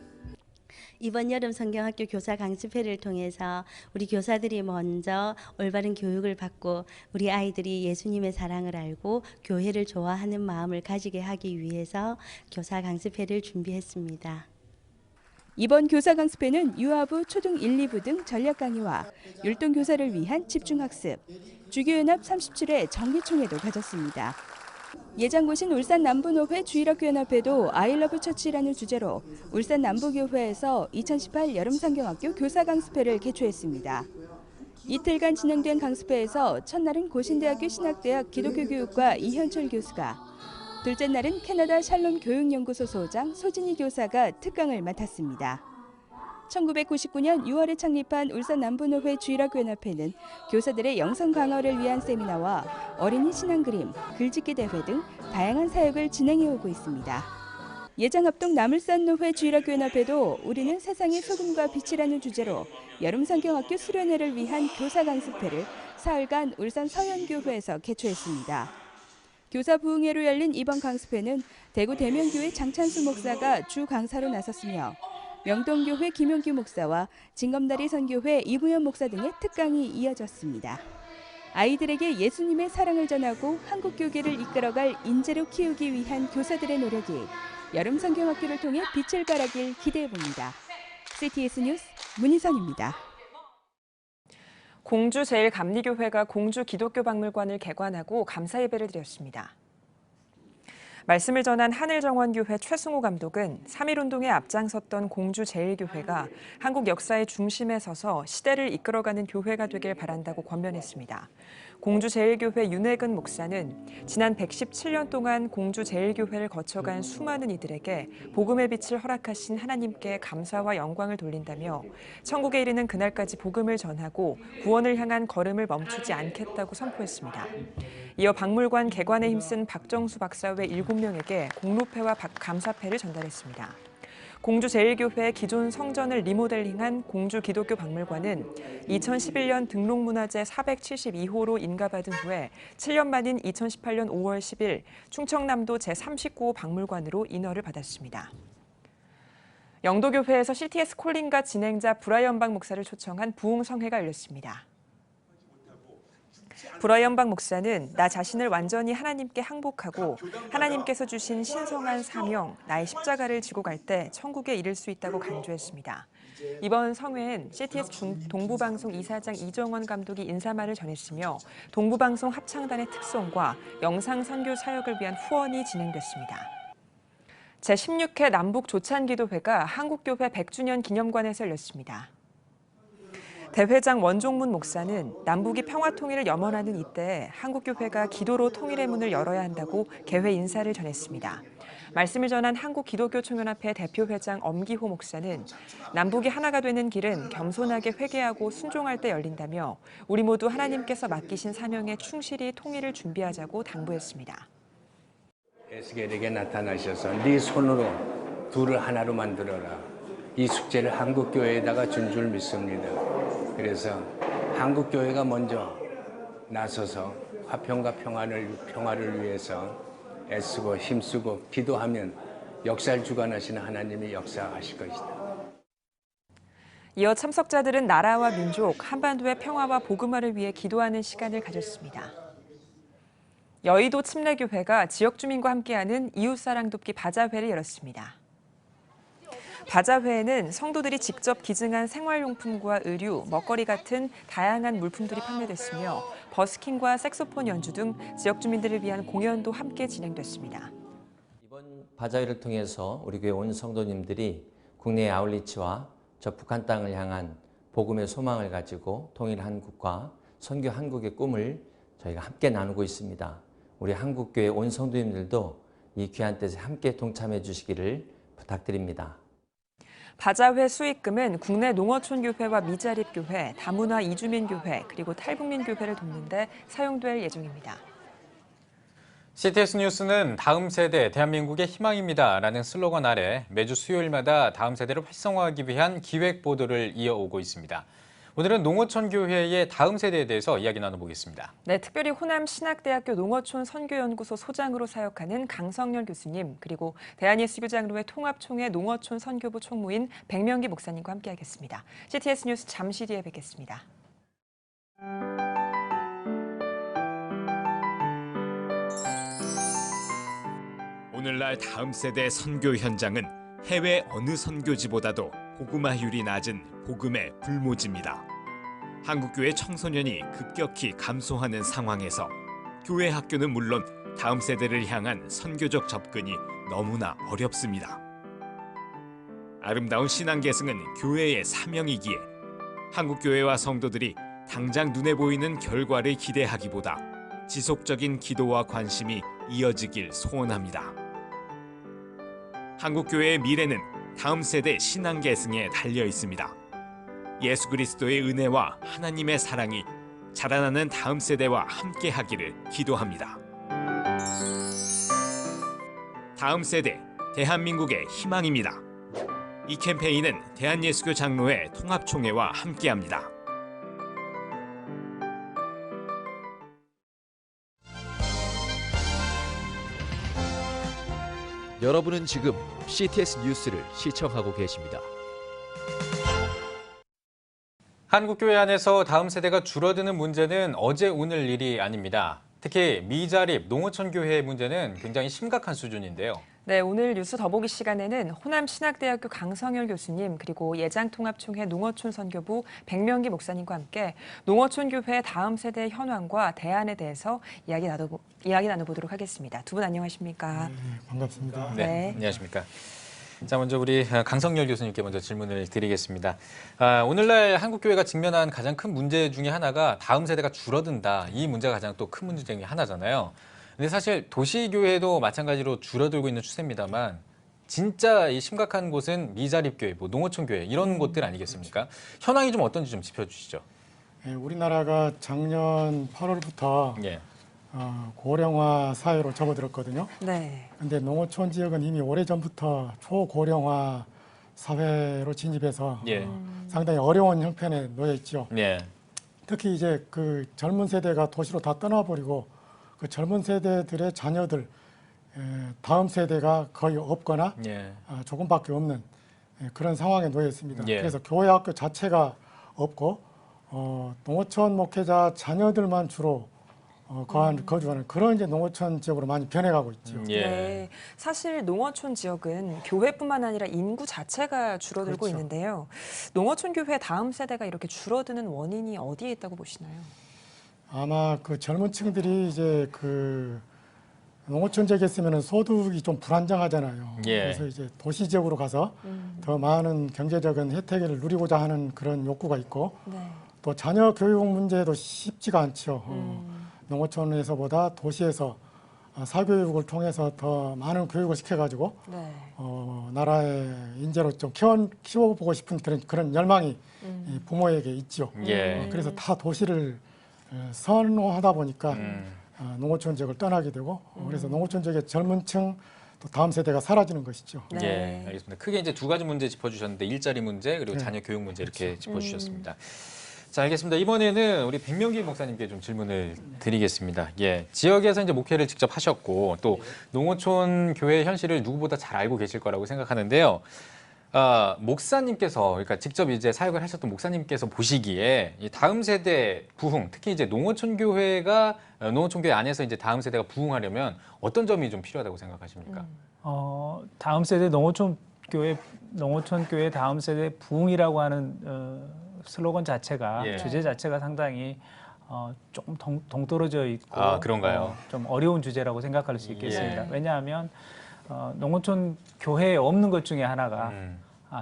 이번 여름 성경학교 교사 강습회를 통해서 우리 교사들이 먼저 올바른 교육을 받고 우리 아이들이 예수님의 사랑을 알고 교회를 좋아하는 마음을 가지게 하기 위해서 교사 강습회를 준비했습니다. 이번 교사 강습회는 유아부, 초등 1, 2부 등 전략 강의와 율동 교사를 위한 집중학습, 주교연합 37회 정기총회도 가졌습니다. 예장고신 울산남부노회 주일학교연합회도 아이러브 처치라는 주제로 울산 남부교회에서 2018 여름성경학교 교사 강습회를 개최했습니다. 이틀간 진행된 강습회에서 첫날은 고신대학교 신학대학 기독교교육과 이현철 교수가, 둘째 날은 캐나다 샬롬 교육연구소 소장 소진희 교사가 특강을 맡았습니다. 1999년 6월에 창립한 울산남부노회 주일학교연합회는 교사들의 영성 강화를 위한 세미나와 어린이 신앙 그림, 글짓기 대회 등 다양한 사역을 진행해오고 있습니다. 예장합동 남울산노회 주일학교연합회도 우리는 세상의 소금과 빛이라는 주제로 여름성경학교 수련회를 위한 교사 강습회를 사흘간 울산 서현교회에서 개최했습니다. 교사 부흥회로 열린 이번 강습회는 대구 대명교회 장찬수 목사가 주 강사로 나섰으며 명동교회 김용규 목사와 진검다리 선교회 이부연 목사 등의 특강이 이어졌습니다. 아이들에게 예수님의 사랑을 전하고 한국 교계를 이끌어갈 인재로 키우기 위한 교사들의 노력이 여름성경학교를 통해 빛을 발하길 기대해봅니다. CTS 뉴스 문희선입니다. 공주 제일감리교회가 공주 기독교박물관을 개관하고 감사 예배를 드렸습니다. 말씀을 전한 하늘정원교회 최승호 감독은 3.1운동에 앞장섰던 공주 제일교회가 한국 역사의 중심에 서서 시대를 이끌어가는 교회가 되길 바란다고 권면했습니다. 공주 제일교회 윤혜근 목사는 지난 117년 동안 공주 제일교회를 거쳐간 수많은 이들에게 복음의 빛을 허락하신 하나님께 감사와 영광을 돌린다며 천국에 이르는 그날까지 복음을 전하고 구원을 향한 걸음을 멈추지 않겠다고 선포했습니다. 이어 박물관 개관에 힘쓴 박정수 박사 외 7명에게 공로패와 감사패를 전달했습니다. 공주 제일교회 기존 성전을 리모델링한 공주 기독교 박물관은 2011년 등록문화재 472호로 인가받은 후에 7년 만인 2018년 5월 10일 충청남도 제39호 박물관으로 인허를 받았습니다. 영도교회에서 CTS 콜린과 진행자 브라이언 박 목사를 초청한 부흥성회가 열렸습니다. 브라이언 박 목사는 나 자신을 완전히 하나님께 항복하고 하나님께서 주신 신성한 사명, 나의 십자가를 지고 갈 때 천국에 이를 수 있다고 강조했습니다. 이번 성회엔 CTS 동부방송 이사장 이정원 감독이 인사말을 전했으며 동부방송 합창단의 특송과 영상 선교 사역을 위한 후원이 진행됐습니다. 제16회 남북조찬기도회가 한국교회 100주년 기념관에서 열렸습니다. 대회장 원종문 목사는 남북이 평화통일을 염원하는 이때에 한국교회가 기도로 통일의 문을 열어야 한다고 개회 인사를 전했습니다. 말씀을 전한 한국기독교총연합회 대표회장 엄기호 목사는 남북이 하나가 되는 길은 겸손하게 회개하고 순종할 때 열린다며 우리 모두 하나님께서 맡기신 사명에 충실히 통일을 준비하자고 당부했습니다. 에스겔에게 나타나셔서 네 손으로 둘을 하나로 만들어라. 이 숙제를 한국교회에다가 준 줄 믿습니다. 그래서 한국교회가 먼저 나서서 화평과 평화를 위해서 애쓰고 힘쓰고 기도하면 역사를 주관하시는 하나님이 역사하실 것이다. 이어 참석자들은 나라와 민족, 한반도의 평화와 복음화를 위해 기도하는 시간을 가졌습니다. 여의도 침례교회가 지역 주민과 함께하는 이웃사랑 돕기 바자회를 열었습니다. 바자회에는 성도들이 직접 기증한 생활용품과 의류, 먹거리 같은 다양한 물품들이 판매됐으며 버스킹과 색소폰 연주 등 지역 주민들을 위한 공연도 함께 진행됐습니다. 이번 바자회를 통해서 우리 교회 온 성도님들이 국내 아울리치와 저 북한 땅을 향한 복음의 소망을 가지고 통일 한국과 선교 한국의 꿈을 저희가 함께 나누고 있습니다. 우리 한국교회 온 성도님들도 이 귀한 뜻에 함께 동참해 주시기를 부탁드립니다. 바자회 수익금은 국내 농어촌교회와 미자립교회, 다문화 이주민교회, 그리고 탈북민교회를 돕는 데 사용될 예정입니다. CTS 뉴스는 다음 세대 대한민국의 희망입니다 라는 슬로건 아래 매주 수요일마다 다음 세대를 활성화하기 위한 기획 보도를 이어오고 있습니다. 오늘은 농어촌 교회의 다음 세대에 대해서 이야기 나눠보겠습니다. 네, 특별히 호남 신학대학교 농어촌 선교연구소 소장으로 사역하는 강성열 교수님, 그리고 대한예수교장로회 통합총회 농어촌 선교부 총무인 백명기 목사님과 함께하겠습니다. CTS 뉴스 잠시 뒤에 뵙겠습니다. 오늘날 다음 세대 선교 현장은 해외 어느 선교지보다도 복음화율이 낮은 복음의 불모지입니다. 한국교회 청소년이 급격히 감소하는 상황에서 교회 학교는 물론 다음 세대를 향한 선교적 접근이 너무나 어렵습니다. 아름다운 신앙 계승은 교회의 사명이기에 한국교회와 성도들이 당장 눈에 보이는 결과를 기대하기보다 지속적인 기도와 관심이 이어지길 소원합니다. 한국교회의 미래는 다음 세대 신앙 계승에 달려 있습니다. 예수 그리스도의 은혜와 하나님의 사랑이 자라나는 다음 세대와 함께하기를 기도합니다. 다음 세대, 대한민국의 희망입니다. 이 캠페인은 대한예수교장로회 통합총회와 함께합니다. 여러분은 지금 CTS 뉴스를 시청하고 계십니다. 한국교회 안에서 다음 세대가 줄어드는 문제는 어제 오늘 일이 아닙니다. 특히 미자립 농어촌 교회의 문제는 굉장히 심각한 수준인데요. 네, 오늘 뉴스 더보기 시간에는 호남 신학대학교 강성열 교수님, 그리고 예장통합총회 농어촌 선교부 백명기 목사님과 함께 농어촌 교회의 다음 세대 현황과 대안에 대해서 이야기 나눠보도록 하겠습니다. 두 분 안녕하십니까? 네, 반갑습니다. 네, 안녕하십니까? 자, 먼저 우리 강성열 교수님께 먼저 질문을 드리겠습니다. 오늘날 한국교회가 직면한 가장 큰 문제 중에 하나가 다음 세대가 줄어든다. 이 문제가 가장 또 큰 문제 중에 하나잖아요. 근데 사실 도시교회도 마찬가지로 줄어들고 있는 추세입니다만 진짜 이 심각한 곳은 미자립교회, 농어촌교회 이런 곳들 아니겠습니까? 현황이 좀 어떤지 좀 짚어주시죠. 네, 우리나라가 작년 8월부터 고령화 사회로 접어들었거든요. 네. 근데 농어촌 지역은 이미 오래전부터 초고령화 사회로 진입해서 상당히 어려운 형편에 놓여 있죠. 특히 이제 그 젊은 세대가 도시로 다 떠나버리고 그 젊은 세대들의 자녀들, 다음 세대가 거의 없거나 조금밖에 없는 그런 상황에 놓여 있습니다. 그래서 교회 학교 자체가 없고 농어촌 목회자 자녀들만 주로 거주하는 그런 이제 농어촌 지역으로 많이 변해가고 있죠. 네, 사실 농어촌 지역은 교회뿐만 아니라 인구 자체가 줄어들고 있는데요. 농어촌 교회 다음 세대가 이렇게 줄어드는 원인이 어디에 있다고 보시나요? 아마 그 젊은 층들이 이제 그 농어촌 지역에 있으면 소득이 좀 불안정하잖아요. 그래서 이제 도시 지역으로 가서 더 많은 경제적인 혜택을 누리고자 하는 그런 욕구가 있고 또 자녀 교육 문제도 쉽지가 않죠. 농어촌에서보다 도시에서 사교육을 통해서 더 많은 교육을 시켜가지고 나라의 인재로 좀 키워보고 싶은 그런 열망이 부모에게 있죠. 그래서 다 도시를 선호하다 보니까 농어촌 지역을 떠나게 되고 그래서 농어촌 지역의 젊은 층 또 다음 세대가 사라지는 것이죠. 네, 알겠습니다. 크게 이제 두 가지 문제 짚어주셨는데 일자리 문제 그리고 자녀 교육 문제 이렇게 짚어주셨습니다. 자, 알겠습니다. 이번에는 우리 백명기 목사님께 좀 질문을 드리겠습니다. 지역에서 이제 목회를 직접 하셨고 또 농어촌 교회 현실을 누구보다 잘 알고 계실 거라고 생각하는데요. 목사님께서 그러니까 직접 이제 사역을 하셨던 목사님께서 보시기에 이 다음 세대 부흥, 특히 이제 농어촌 교회 안에서 이제 다음 세대가 부흥하려면 어떤 점이 좀 필요하다고 생각하십니까? 다음 세대 농어촌 교회 다음 세대 부흥이라고 하는 슬로건 자체가 주제 자체가 상당히 조금 동떨어져 있고 그런가요? 좀 어려운 주제라고 생각할 수 있겠습니다. 왜냐하면 농어촌 교회에 없는 것 중에 하나가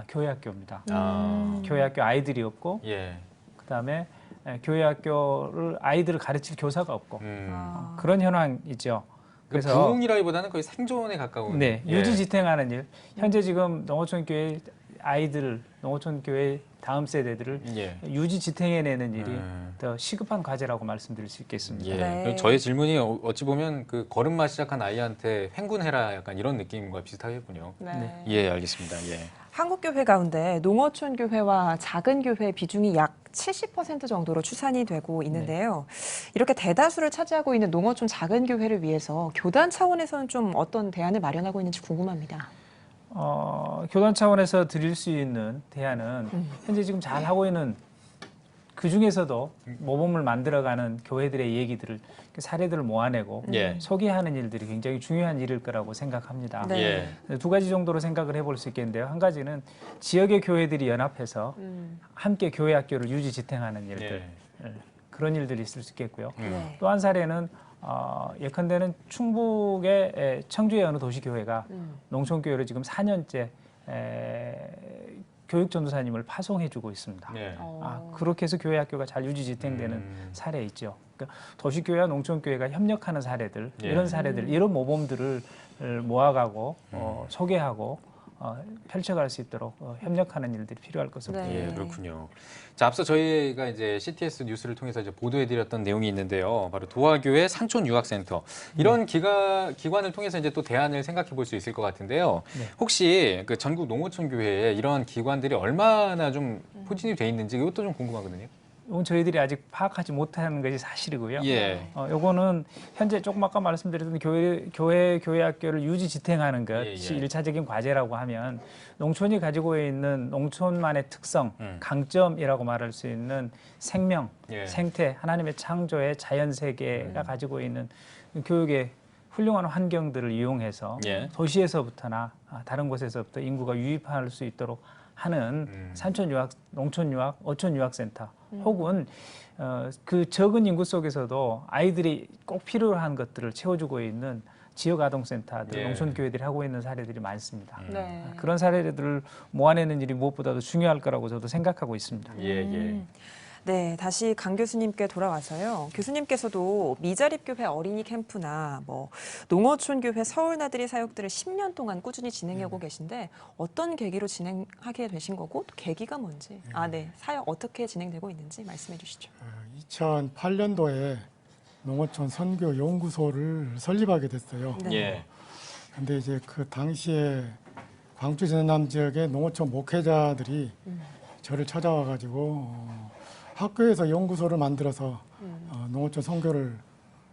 교회 학교입니다. 교회 학교 아이들이 없고 그다음에 교회 학교를 아이들을 가르칠 교사가 없고 그런 현황이죠. 그래서 부흥이라기보다는 거의 생존에 가까운. 유지지탱하는 일. 현재 지금 농어촌 교회 아이들 농어촌 교회 다음 세대들을 유지 지탱해내는 일이 더 시급한 과제라고 말씀드릴 수 있겠습니다. 네. 저의 질문이 어찌 보면 그 걸음마 시작한 아이한테 횡군해라 약간 이런 느낌과 비슷하겠군요. 네. 예, 알겠습니다. 예. 한국 교회 가운데 농어촌 교회와 작은 교회 비중이 약 70% 정도로 추산이 되고 있는데요. 이렇게 대다수를 차지하고 있는 농어촌 작은 교회를 위해서 교단 차원에서는 좀 어떤 대안을 마련하고 있는지 궁금합니다. 교단 차원에서 드릴 수 있는 대안은 현재 지금 잘 하고 있는 그 중에서도 모범을 만들어가는 교회들의 얘기들을 사례들을 모아내고 소개하는 일들이 굉장히 중요한 일일 거라고 생각합니다. 두 가지 정도로 생각을 해볼 수 있겠는데요. 한 가지는 지역의 교회들이 연합해서 함께 교회 학교를 유지 지탱하는 일들 그런 일들이 있을 수 있겠고요. 또 한 사례는 예컨대는 충북의 청주의 어느 도시교회가 농촌교회로 지금 4년째 교육전도사님을 파송해주고 있습니다. 그렇게 해서 교회 학교가 잘 유지 지탱되는 사례 있죠. 그러니까 도시교회와 농촌교회가 협력하는 사례들, 이런 사례들, 이런 모범들을 모아가고 소개하고 펼쳐갈 수 있도록 협력하는 일들이 필요할 것으로 보입니다. 예, 그렇군요. 자, 앞서 저희가 이제 CTS 뉴스를 통해서 이제 보도해드렸던 내용이 있는데요. 바로 도화교회 산촌유학센터 이런 기관을 통해서 이제 또 대안을 생각해볼 수 있을 것 같은데요. 혹시 그 전국 농어촌 교회에 이런 기관들이 얼마나 좀 포진이 돼 있는지 이것도 좀 궁금하거든요. 이건 저희들이 아직 파악하지 못하는 것이 사실이고요. 요거는 현재 조금 아까 말씀드렸던 교회 학교를 유지 지탱하는 것이 일차적인 과제라고 하면 농촌이 가지고 있는 농촌만의 특성, 강점이라고 말할 수 있는 생명, 생태, 하나님의 창조의 자연 세계가 가지고 있는 교육의 훌륭한 환경들을 이용해서 도시에서부터나 다른 곳에서부터 인구가 유입할 수 있도록 하는 산촌유학, 농촌유학, 어촌유학센터 혹은 그 적은 인구 속에서도 아이들이 꼭 필요한 것들을 채워주고 있는 지역아동센터들, 농촌교회들이 하고 있는 사례들이 많습니다. 그런 사례들을 모아내는 일이 무엇보다도 중요할 거라고 저도 생각하고 있습니다. 네, 다시 강 교수님께 돌아와서요. 교수님께서도 미자립교회 어린이 캠프나 농어촌 교회 서울나들이 사역들을 10년 동안 꾸준히 진행하고 계신데 어떤 계기로 진행하게 되신 거고 또 계기가 뭔지, 사역 어떻게 진행되고 있는지 말씀해 주시죠. 2008년도에 농어촌 선교 연구소를 설립하게 됐어요. 근데 이제 그 당시에 광주 전남 지역의 농어촌 목회자들이 저를 찾아와 가지고 학교에서 연구소를 만들어서 농어촌 선교를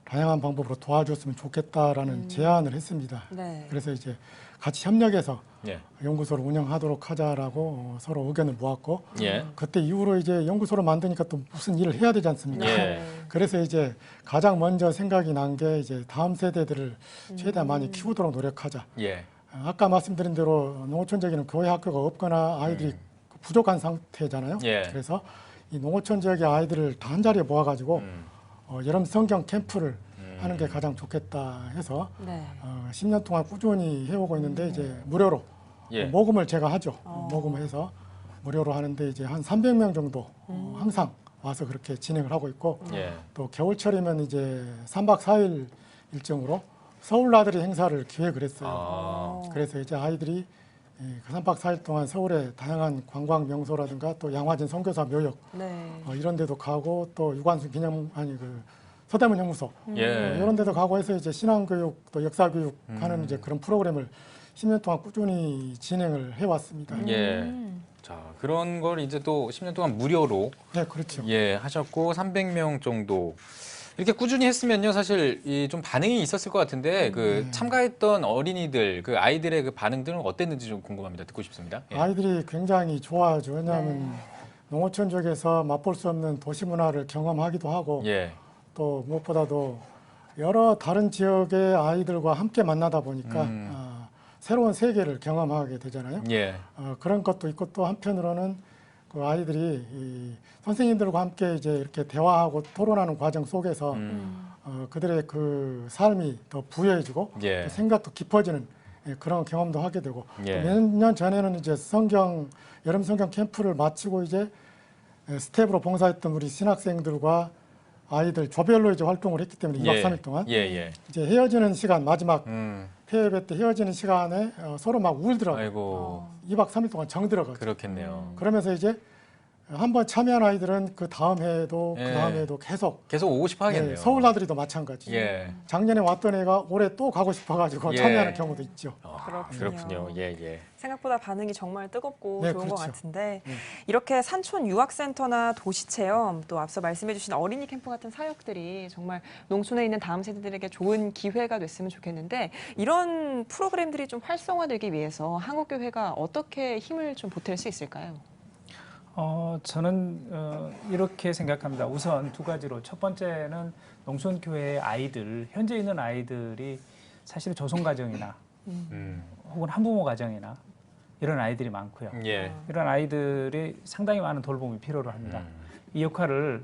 다양한 방법으로 도와줬으면 좋겠다라는 제안을 했습니다. 그래서 이제 같이 협력해서 연구소를 운영하도록 하자라고 서로 의견을 모았고 그때 이후로 이제 연구소를 만드니까 또 무슨 일을 해야 되지 않습니까? 그래서 이제 가장 먼저 생각이 난 게 이제 다음 세대들을 최대한 많이 키우도록 노력하자. 아까 말씀드린 대로 농어촌지역에는 교회 학교가 없거나 아이들이 부족한 상태잖아요. 그래서 이 농어촌 지역의 아이들을 다 한 자리에 모아가지고 여름 성경 캠프를 하는 게 가장 좋겠다 해서 10년 동안 꾸준히 해오고 있는데 이제 무료로 모금을 제가 하죠. 모금을 해서 무료로 하는데 이제 한 300명 정도 항상 와서 그렇게 진행을 하고 있고 또 겨울철이면 이제 3박 4일 일정으로 서울나들이 행사를 기획을 했어요. 그래서 이제 아이들이 그 3박 4일 동안 서울의 다양한 관광 명소라든가 또 양화진 선교사 묘역 이런 데도 가고 또 유관순 서대문 연구소 이런 데도 가고 해서 이제 신앙교육 또 역사교육 하는 이제 그런 프로그램을 10년 동안 꾸준히 진행을 해왔습니다. 자, 그런 걸 이제 또 10년 동안 무료로 그렇죠. 하셨고 300명 정도 이렇게 꾸준히 했으면요, 사실 좀 반응이 있었을 것 같은데 그 참가했던 어린이들, 그 아이들의 그 반응들은 어땠는지 좀 궁금합니다. 듣고 싶습니다. 아이들이 굉장히 좋아하죠. 왜냐하면 농어촌 지역에서 맛볼 수 없는 도시 문화를 경험하기도 하고 또 무엇보다도 여러 다른 지역의 아이들과 함께 만나다 보니까 새로운 세계를 경험하게 되잖아요. 그런 것도 있고 또 한편으로는 그 아이들이 이 선생님들과 함께 이제 이렇게 대화하고 토론하는 과정 속에서 그들의 그 삶이 더 부여해지고 또 생각도 깊어지는 그런 경험도 하게 되고 몇 년 전에는 이제 여름 성경 캠프를 마치고 이제 스텝으로 봉사했던 우리 신학생들과 아이들 조별로 이제 활동을 했기 때문에 2박 3일 동안 이제 헤어지는 시간 마지막 폐업회 때 헤어지는 시간에 서로 막 울더라고요. 아이고. 2박 3일 동안 정들어가지고. 그렇겠네요. 그러면서 이제 한번 참여한 아이들은 그 다음 해에도 그 다음 해에도 계속 오고 싶어 하겠네요. 서울 아들이도 마찬가지. 작년에 왔던 애가 올해 또 가고 싶어가지고 참여하는 경우도 있죠. 그렇군요. 생각보다 반응이 정말 뜨겁고 네, 좋은 그렇죠. 것 같은데 이렇게 산촌 유학센터나 도시체험 또 앞서 말씀해주신 어린이 캠프 같은 사역들이 정말 농촌에 있는 다음 세대들에게 좋은 기회가 됐으면 좋겠는데 이런 프로그램들이 좀 활성화되기 위해서 한국교회가 어떻게 힘을 좀 보탤 수 있을까요? 저는 이렇게 생각합니다. 우선 두 가지로 첫 번째는 농촌교회의 아이들, 현재 있는 아이들이 사실 조성가정이나 혹은 한부모 가정이나 이런 아이들이 많고요. 이런 아이들이 상당히 많은 돌봄이 필요로 합니다. 이 역할을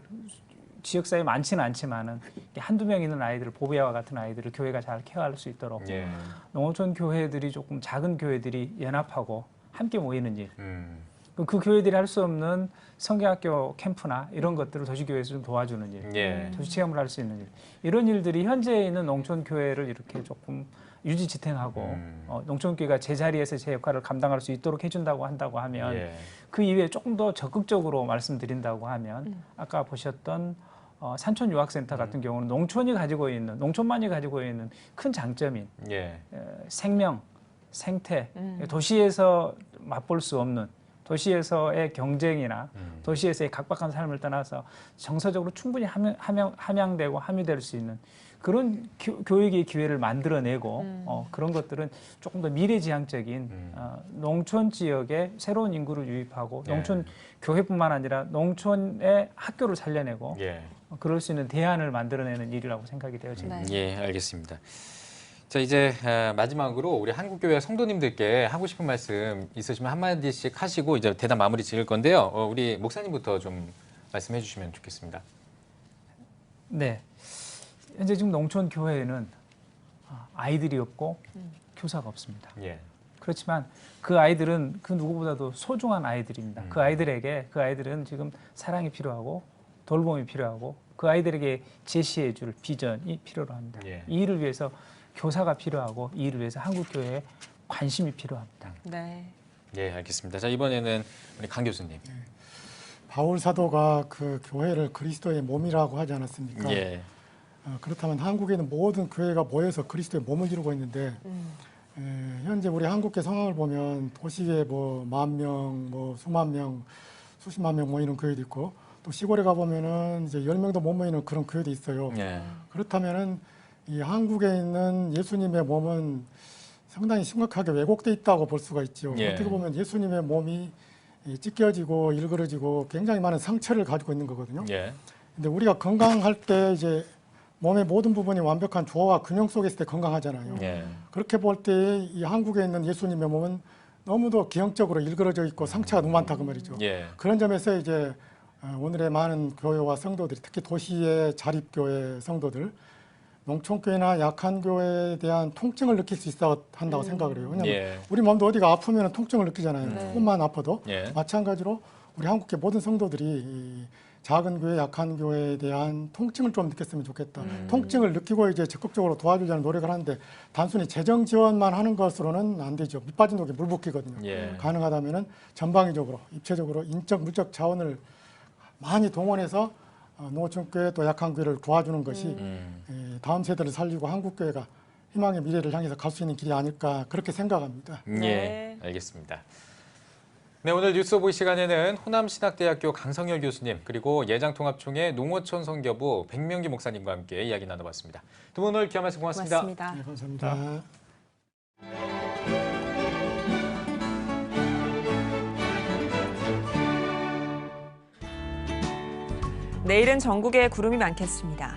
지역사회에 많지는 않지만은 한두 명 있는 아이들을 보배와 같은 아이들을 교회가 잘 케어할 수 있도록 농어촌 교회들이 조금 작은 교회들이 연합하고 함께 모이는 일 그 교회들이 할 수 없는 성경학교 캠프나 이런 것들을 도시교회에서 좀 도와주는 일, 도시체험을 할 수 있는 일 이런 일들이 현재 있는 농촌교회를 이렇게 조금 유지지탱하고 농촌교회가 제자리에서 제 역할을 감당할 수 있도록 해준다고 한다고 하면 그 이외에 조금 더 적극적으로 말씀드린다고 하면 아까 보셨던 산촌 유학센터 같은 경우는 농촌이 가지고 있는 농촌만이 가지고 있는 큰 장점인 생명, 생태, 도시에서 맛볼 수 없는 도시에서의 경쟁이나 도시에서의 각박한 삶을 떠나서 정서적으로 충분히 함양되고 함유될 수 있는 그런 교육의 기회를 만들어내고 그런 것들은 조금 더 미래지향적인 농촌 지역에 새로운 인구를 유입하고 농촌 교회뿐만 아니라 농촌의 학교를 살려내고 그럴 수 있는 대안을 만들어내는 일이라고 생각이 되어집니다. 알겠습니다. 자, 이제 마지막으로 우리 한국교회 성도님들께 하고 싶은 말씀 있으시면 한마디씩 하시고 이제 대담 마무리 지을 건데요. 우리 목사님부터 좀 말씀해 주시면 좋겠습니다. 네. 현재 지금 농촌 교회에는 아이들이 없고 교사가 없습니다. 그렇지만 그 아이들은 그 누구보다도 소중한 아이들입니다. 그 아이들은 지금 사랑이 필요하고 돌봄이 필요하고 그 아이들에게 제시해 줄 비전이 필요로 합니다. 이 일을 위해서 교사가 필요하고 이 일을 위해서 한국교회에 관심이 필요합니다. 알겠습니다. 자, 이번에는 우리 강 교수님. 바울 사도가 그 교회를 그리스도의 몸이라고 하지 않았습니까? 그렇다면 한국에 있는 모든 교회가 모여서 그리스도의 몸을 이루고 있는데 현재 우리 한국계 상황을 보면 도시에 뭐 10,000명, 뭐 수만 명, 수십만 명 모이는 교회도 있고 또 시골에 가보면은 이제 10명도 못 모이는 그런 교회도 있어요. 그렇다면은 이 한국에 있는 예수님의 몸은 상당히 심각하게 왜곡돼 있다고 볼 수가 있죠. 어떻게 보면 예수님의 몸이 찢겨지고 일그러지고 굉장히 많은 상처를 가지고 있는 거거든요. 근데 우리가 건강할 때 이제 몸의 모든 부분이 완벽한 조화와 균형 속에 있을 때 건강하잖아요. 그렇게 볼 때 이 한국에 있는 예수님의 몸은 너무도 기형적으로 일그러져 있고 상처가 너무 많다 그 말이죠. 그런 점에서 이제 오늘의 많은 교회와 성도들이 특히 도시의 자립교회 성도들 농촌교회나 약한 교회에 대한 통증을 느낄 수 있어야 한다고 생각을 해요. 왜냐하면 우리 몸도 어디가 아프면 통증을 느끼잖아요. 조금만 아파도. 마찬가지로 우리 한국계 모든 성도들이 이 작은 교회, 약한 교회에 대한 통증을 좀 느꼈으면 좋겠다. 통증을 느끼고 이제 적극적으로 도와주려는 노력을 하는데 단순히 재정 지원만 하는 것으로는 안 되죠. 밑 빠진 독에 물 붓기거든요. 가능하다면은 전방위적으로, 입체적으로 인적, 물적 자원을 많이 동원해서 농어촌교회 또 약한 교회를 도와주는 것이 다음 세대를 살리고 한국교회가 희망의 미래를 향해서 갈 수 있는 길이 아닐까 그렇게 생각합니다. 알겠습니다. 네, 오늘 뉴스 오브 시간에는 호남신학대학교 강성열 교수님 그리고 예장통합총회 농어촌 선교부 백명기 목사님과 함께 이야기 나눠봤습니다. 두 분 오늘 귀한 말씀 고맙습니다. 감사합니다. 내일은 전국에 구름이 많겠습니다.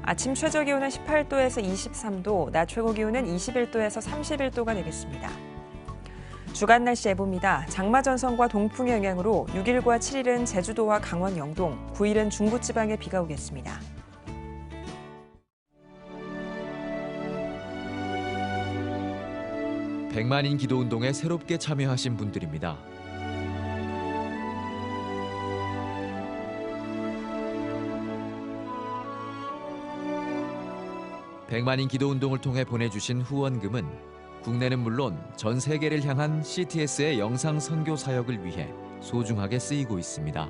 아침 최저 기온은 18도에서 23도, 낮 최고 기온은 21도에서 31도가 되겠습니다. 주간 날씨 예보입니다. 장마 전선과 동풍의 영향으로 6일과 7일은 제주도와 강원 영동, 9일은 중부지방에 비가 오겠습니다. 백만인 기도운동에 새롭게 참여하신 분들입니다. 100만인 기도 운동을 통해 보내주신 후원금은 국내는 물론 전 세계를 향한 CTS의 영상 선교 사역을 위해 소중하게 쓰이고 있습니다.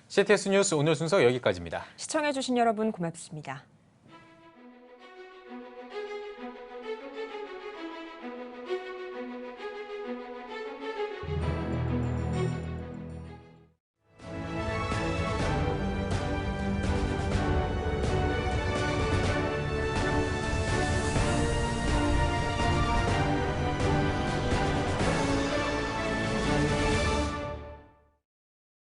CTS 뉴스 오늘 순서 여기까지입니다. 시청해주신 여러분 고맙습니다.